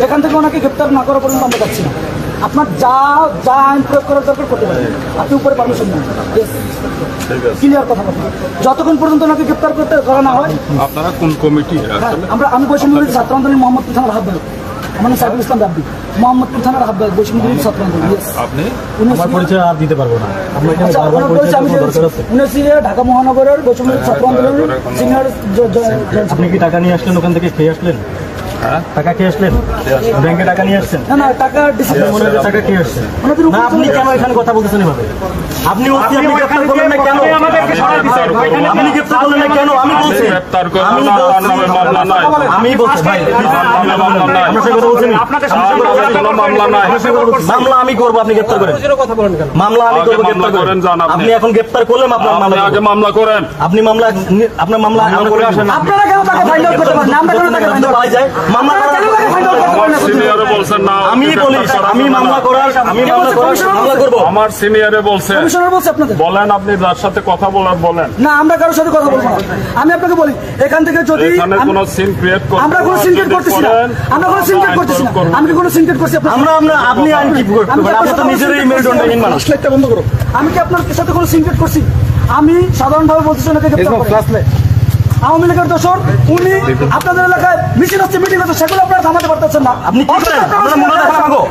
এখান থেকে ওনাকে গ্রেপ্তার না করা পর্যন্ত আমরা যাচ্ছি না। আপনার যা যা আইন প্রয়োগ করার দরকার করতে পারেন, আপনি উপরে পারমিশন নেন। ক্লিয়ার কথা বলতে, যতক্ষণ পর্যন্ত ওনাকে গ্রেপ্তার করতে করা না হয়। আপনারা কোন কমিটি? আমি বৈষম্য বিরোধী ছাত্র আন্দোলন মোহাম্মদপুর থানার আহ্বায়ক, আমার নাম সাইফুল ইসলাম রাব্বি, মোহাম্মদপুর থানার আহ্বায়ক, বৈষম্য বিরোধী ছাত্র আন্দোলন। আপনি আমার পরিচয় আর দিতে পারবো না। উনি ঢাকা মহানগরের বৈষম্য বিরোধী ছাত্র আন্দোলনের সিনিয়র। আপনি কি টাকা নিয়ে আসলেন? ওখান থেকে খেয়ে আসলেন? টাকা খেয়ে আসলেন? ব্যাংকে টাকা নিয়ে আসছেন? না টাকা মনে হয় টাকা খেয়ে আসছেন। না, আপনি কেন এখানে কথা বলতেছেন এভাবে? আপনি গ্রেপ্তার করলেন না কেন? আপনি গ্রেপ্তার করলেন না কেন? আমি বলছি আমি বলছি ভাই, আপনার সাথে কথা বলছেন। মামলা আমি করবো, আপনি গ্রেপ্তার করেন। মামলা আমি করবো, গ্রেপ্তার করেন। আপনি এখন গ্রেপ্তার করলেন, আপনার মামলা করেন। আপনি মামলা, আপনার মামলা করে আসেন। আপনারা কেন তাকে ফাইন্ড আউট করতে পারেন? আমরা কেন তাকে ফাইন্ড আউট যায়? মামলা আমি বলি, আমি মামলা করার, আমি মামলা করবো। আমার সিনিয়রে বলছে, কমিশনার বলছে আপনাদের বলেন আপনি যার সাথে কথা বলার বলেন। না, আমরা কারোর সাথে কথা বলবো না। আমি আপনাকে বলি, এখান থেকে যদি কোনো সিন ক্রিয়েট করতে, আমরা কোনো সিন ক্রিয়েট করতেছি না, আমরা কোনো সিন ক্রিয়েট করতেছি না। আমি কি কোনো সিন ক্রিয়েট করছি? আপনি আইন কি করবেন? আপনি তো নিজেরই মেরুদণ্ডহীন মানুষ। বন্ধ করো। আমি কি আপনার সাথে কোনো সিন ক্রিয়েট করছি? আমি সাধারণভাবে বলতেছি ওনাকে গ্রেফতার করুন। আওয়ামী লীগের দোষর উনি, আপনাদের এলাকায় মিছিল হচ্ছে, মিটিং হচ্ছে, সেগুলো আপনারা থামাতে পারতেছেন না। আপনি কি করেন? আমরা মুলা দেখানো মাগো,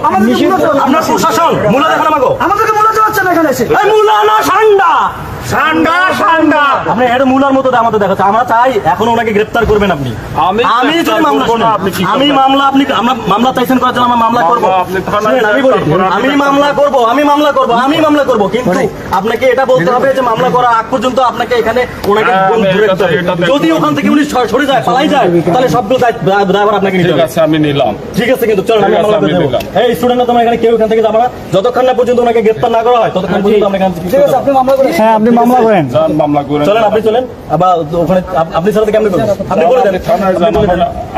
আপনার প্রশাসন মুলা দেখানো মাগো, আমাদেরকে মূল্য দেওয়া হচ্ছে না এখানে এসে। এই মুলা না সান্ডা, সান্ডা সান্ডা। আপনি এটা মুলার মতো আমাদের দেখাচ্ছে। আমরা চাই এখন ওনাকে গ্রেফতার করবেন আপনি। আমি যদি মামলা শুনি, আমি মামলা, আপনি আমরা মামলা চাইছেন করার জন্য আমরা মামলা করবো। আমি বলি আমি মামলা করবো, আমি মামলা করবো, আমি মামলা করবো, কিন্তু আপনাকে এটা বলতে হবে যে মামলা করা আগ পর্যন্ত আপনাকে এখানে ওনাকে দূরে রাখতে হবে। যদি ওখান থেকে উনি সরে যায়, পালাই যায়, তাহলে সবগুলো ড্রাইভার আপনাকে নিতে হবে। আমি নিলাম, ঠিক আছে, কিন্তু চলো আমি মামলা করে দেবো। এই স্টুডেন্টরা তোমরা এখানে কেউ এখান থেকে যাবে না, যতক্ষণ না পর্যন্ত ওনাকে গ্রেফতার না করা হয় ততক্ষণ পর্যন্ত আমরা এখান থেকে। ঠিক আছে, আপনি মামলা করেন। হ্যাঁ, আপনি মামলা করেন, মামলা করেন। চলেন, আপনি চলেন। আবার ওখানে আপনি ছাড়া কেমন করবেন? আপনি বলে দেন। থানায় যান,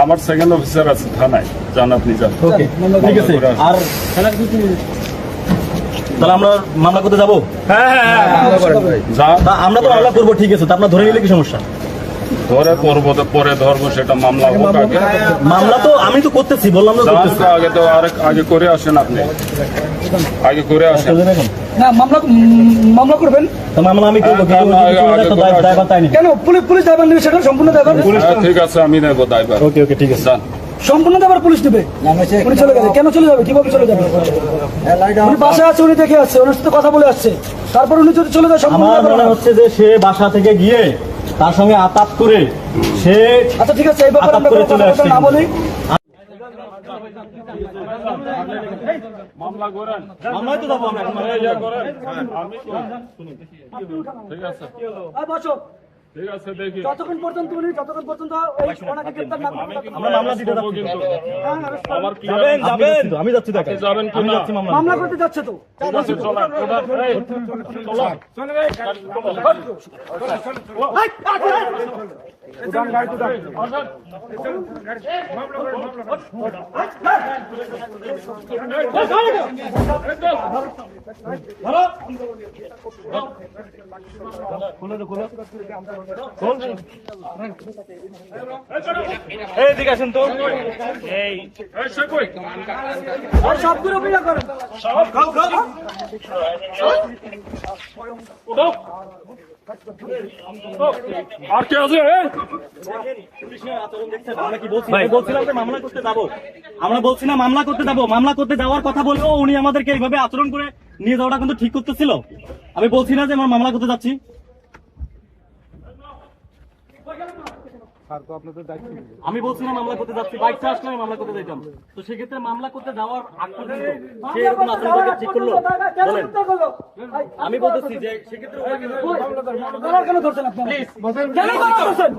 আমার সেকেন্ড অফিসার আছে থানায়, যান আপনি যান। ওকে, ঠিক আছে। আর তাহলে আমরা মামলা করতে যাবো? হ্যাঁ, আমরা তো মামলা করবো, ঠিক আছে। তা আপনার ধরে নিলে কি সমস্যা? ধরে করবো তো পরে ধরবো, সেটা মামলা হোক আগে। মামলা তো আমি তো করতেছি, বললাম না করতেছি। আগে তো আগে করে আসেন, আপনি আগে করে আসেন। না, মামলা করবেন। মামলা আমি করবো, ড্রাইভার তাই কেন? পুলিশ ড্রাইভার নেবে, সেটা সম্পূর্ণ ড্রাইভার। ঠিক আছে, আমি নেবো ড্রাইভার। ওকে ওকে, ঠিক আছে। সম্পূর্ণ ড্রাইভার পুলিশ নেবে। উনি চলে গেছে, কেন চলে যাবে? কিভাবে চলে যাবে? উনি বাসায় আছে, উনি দেখে আসছে, ওনার সাথে কথা বলে আসছে, তারপর উনি যদি চলে যায়। আমার মনে হচ্ছে যে সে বাসা থেকে গিয়ে তার সঙ্গে আতাত করে সে। আচ্ছা ঠিক আছে, এই ব্যাপারে আমরা না বলি। মামলা করেন, মামলায় তো যাবো আমরা। ঠিক আছে, বসো। ঠিক আছে, দেখি যতক্ষণ পর্যন্ত ওনাকে গ্রেফতার না করবেন, আমরা মামলা দিতে যাচ্ছি। আমার কি যাবেন? আমি যাচ্ছি, যাবেন কি না? মামলা করতে যাচ্ছে তো। এদিকে আসেন তো। এই সবগুলো অপেক্ষা করেন। আর কে আছে? বলছিলাম যে মামলা করতে যাবো, আমরা বলছি না মামলা করতে যাবো। মামলা করতে যাওয়ার কথা বললেও উনি আমাদেরকে এইভাবে আচরণ করে নিয়ে যাওয়াটা কিন্তু ঠিক করতেছিল। আমি বলছি না যে আমরা মামলা করতে যাচ্ছি। আমি বলছি না মামলা করতে যাচ্ছি, বাইকটা আসলে আমি মামলা করতে যাইতাম। তো সেক্ষেত্রে মামলা করতে যাওয়ার আগ পর্যন্ত সে এরকম আচরণ ঠিক করলো? বলেন, আমি বলতেছি যে সেক্ষেত্রে কেন ধরছেন আপনি? কেন ধরছেন?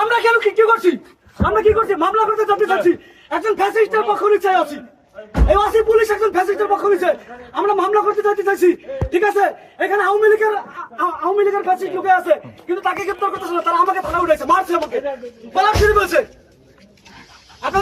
আমরা কেন কি করছি? আমরা কি করছি? মামলা করতে যেতে চাচ্ছি, একজন ফ্যাসিস্টের পক্ষ নিচ্ছে আছি। এই ওয়াসি পুলিশ একজন ফ্যাসিস্টের পক্ষ নিচ্ছে, আমরা মামলা করতে যেতে চাইছি। ঠিক আছে, এখানে আওয়ামী লীগের ফ্যাসিস্ট লোকে আছে, কিন্তু তাকে গ্রেপ্তার করতেছে না। তারা আমাকে থানা উঠেছে, মারছে, আমাকে গলা ছিঁড়ে বলছে।